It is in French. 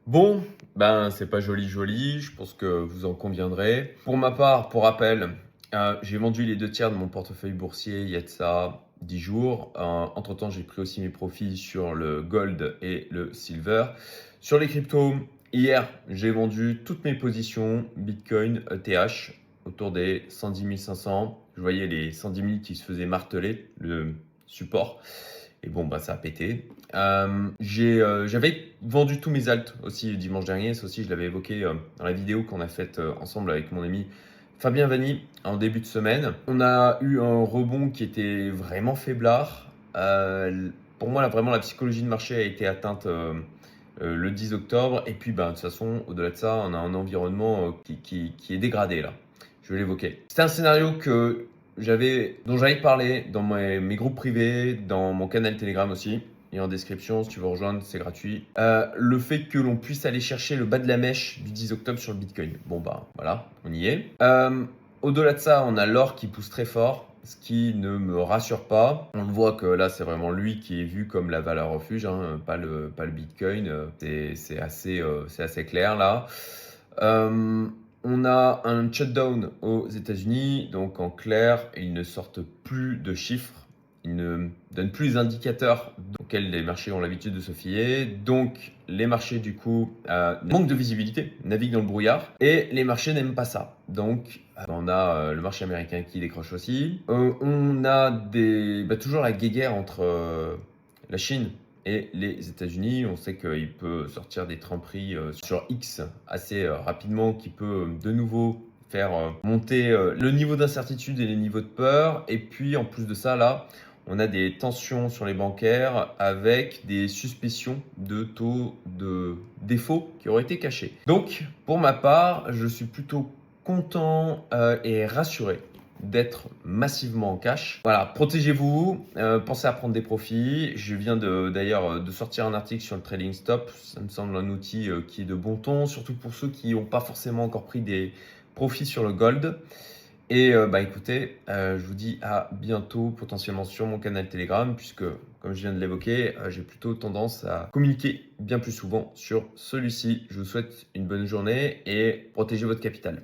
Bon, ben c'est pas joli joli, je pense que vous en conviendrez. Pour ma part, pour rappel, j'ai vendu les 2 tiers de mon portefeuille boursier il y a de ça 10 jours. Entre-temps, j'ai pris aussi mes profits sur le gold et le silver. Sur les cryptos, hier, j'ai vendu toutes mes positions Bitcoin, ETH autour des 110 500. Je voyais les 110 000 qui se faisaient marteler, le support. Et bon, bah, ça a pété. J'avais vendu tous mes alts aussi dimanche dernier. Ça aussi, je l'avais évoqué dans la vidéo qu'on a faite ensemble avec mon ami Fabien Vanni en début de semaine. On a eu un rebond qui était vraiment faiblard. Pour moi, là, vraiment, la psychologie de marché a été atteinte le 10 octobre. Et puis, ben, de toute façon, au-delà de ça, on a un environnement qui est dégradé là. Je vais l'évoquer. C'est un scénario dont j'avais parlé dans mes groupes privés, dans mon canal Telegram aussi. Et en description, si tu veux rejoindre, c'est gratuit. Le fait que l'on puisse aller chercher le bas de la mèche du 10 octobre sur le Bitcoin. Bon, bah voilà, on y est. Au-delà de ça, on a l'or qui pousse très fort, ce qui ne me rassure pas. On le voit que là, c'est vraiment lui qui est vu comme la valeur refuge, hein, pas le Bitcoin. C'est assez clair là. On a un shutdown aux États-Unis, donc en clair, ils ne sortent plus de chiffres, ils ne donnent plus les indicateurs auxquels les marchés ont l'habitude de se fier. Donc, les marchés, du coup, manquent de visibilité, naviguent dans le brouillard, et les marchés n'aiment pas ça. Donc, on a le marché américain qui décroche aussi. On a toujours la guéguerre entre la Chine et les États-Unis. On sait qu'il peut sortir des tremperies sur X assez rapidement, qui peut de nouveau faire monter le niveau d'incertitude et les niveaux de peur. Et puis en plus de ça, là, on a des tensions sur les bancaires avec des suspicions de taux de défaut qui auraient été cachés. Donc, pour ma part, je suis plutôt content et rassuré d'être massivement en cash. Voilà, protégez-vous, pensez à prendre des profits. Je viens d'ailleurs de sortir un article sur le trading stop. Ça me semble un outil qui est de bon ton, surtout pour ceux qui n'ont pas forcément encore pris des profits sur le gold. Et écoutez, je vous dis à bientôt potentiellement sur mon canal Telegram, puisque comme je viens de l'évoquer, j'ai plutôt tendance à communiquer bien plus souvent sur celui-ci. Je vous souhaite une bonne journée et protégez votre capital.